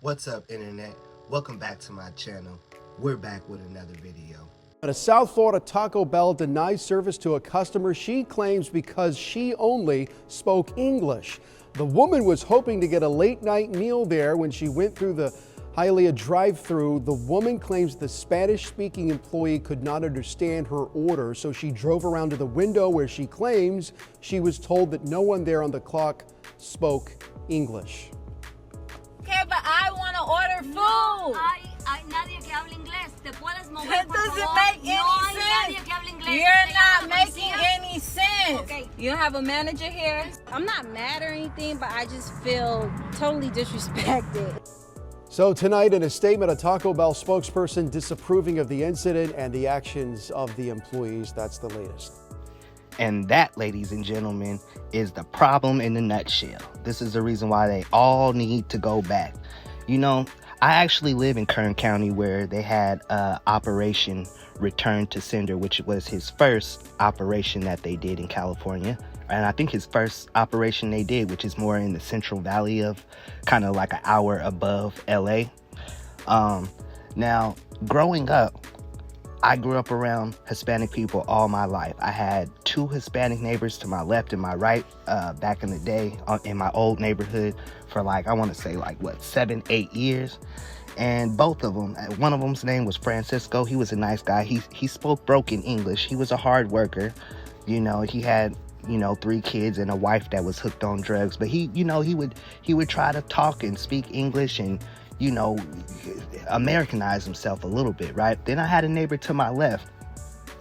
What's up, internet? Welcome back to my channel. We're back with another video. A South Florida Taco Bell denies service to a customer she claims because she only spoke English. The woman was hoping to get a late night meal there when she went through the Hialeah drive-thru. The woman claims the Spanish-speaking employee could not understand her order, so she drove around to the window where she claims she was told that no one there on the clock spoke English. Okay, but I want to order food. No hay nadie que hable inglés. ¿Te puedes mover, That por doesn't favor? make No any hay sense. nadie que hable inglés. You're ¿Te not llama la making policía? any sense. Okay. You have a manager here? I'm not mad or anything, but I just feel totally disrespected. So tonight, in a statement, a Taco Bell spokesperson disapproving of the incident and the actions of the employees. That's the latest. And that, ladies and gentlemen, is the problem in a nutshell. This is the reason why they all need to go back. You know, I actually live in Kern County where they had Operation Return to Sender, which was his first operation that they did in California. And I think his first operation they did, which is more in the Central Valley of kind of like an hour above LA. Now, growing up, I grew up around Hispanic people all my life. I had two Hispanic neighbors to my left and my right back in the day in my old neighborhood for like, I want to say like, 7-8 years. And both of them, one of them's name was Francisco. He was a nice guy. He spoke broken English. He was a hard worker. You know, he had 3 kids and a wife that was hooked on drugs. But he would try to talk and speak English and, Americanize himself a little bit, right? Then I had a neighbor to my left,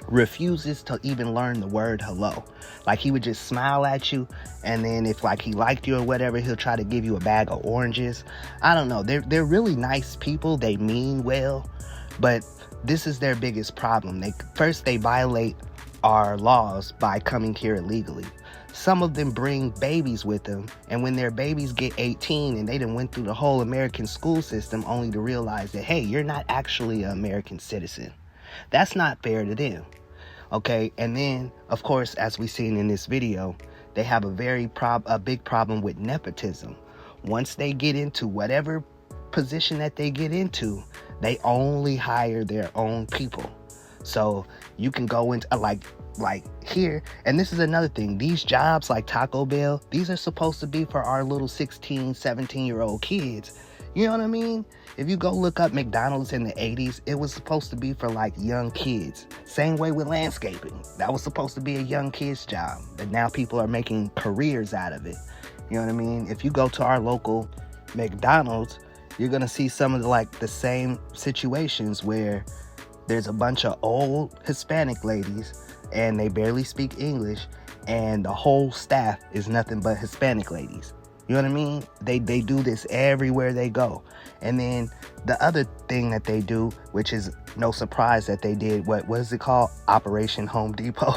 refuses to even learn the word hello. Like he would just smile at you, and then if like he liked you or whatever, he'll try to give you a bag of oranges. I don't know. They're really nice people. They mean well, but this is their biggest problem. They violate our laws by coming here illegally. Some of them bring babies with them, and when their babies get 18 and they done went through the whole American school system only to realize that, hey, you're not actually an American citizen. That's not fair to them. Okay, and then, of course, as we've seen in this video, they have a big problem with nepotism. Once they get into whatever position that they get into, they only hire their own people. So you can go into like here, and this is another thing, these jobs like Taco Bell, these are supposed to be for our little 16, 17-year-old kids. You know what I mean? If you go look up McDonald's in the 80s, it was supposed to be for like young kids. Same way with landscaping. That was supposed to be a young kid's job, but now people are making careers out of it. You know what I mean? If you go to our local McDonald's, you're gonna see some of the same situations where there's a bunch of old Hispanic ladies and they barely speak English, and the whole staff is nothing but Hispanic ladies. You know what I mean? They do this everywhere they go. And then the other thing that they do, which is no surprise that they did, what is it called? Operation Home Depot.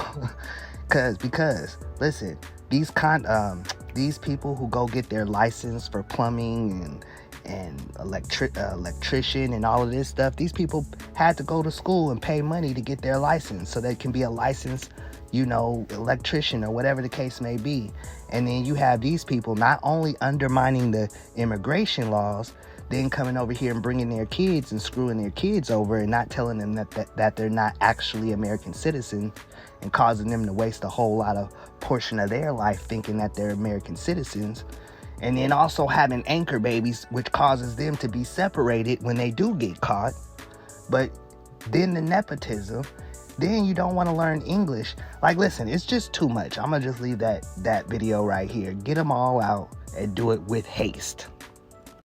because listen, these people who go get their license for plumbing and electrician and all of this stuff, these people had to go to school and pay money to get their license so they can be a licensed, electrician or whatever the case may be. And then you have these people not only undermining the immigration laws, then coming over here and bringing their kids and screwing their kids over and not telling them that they're not actually American citizens, and causing them to waste a whole lot of portion of their life thinking that they're American citizens. And then also having anchor babies, which causes them to be separated when they do get caught. But then the nepotism, then you don't want to learn English. Like, listen, it's just too much. I'm going to just leave that video right here. Get them all out and do it with haste.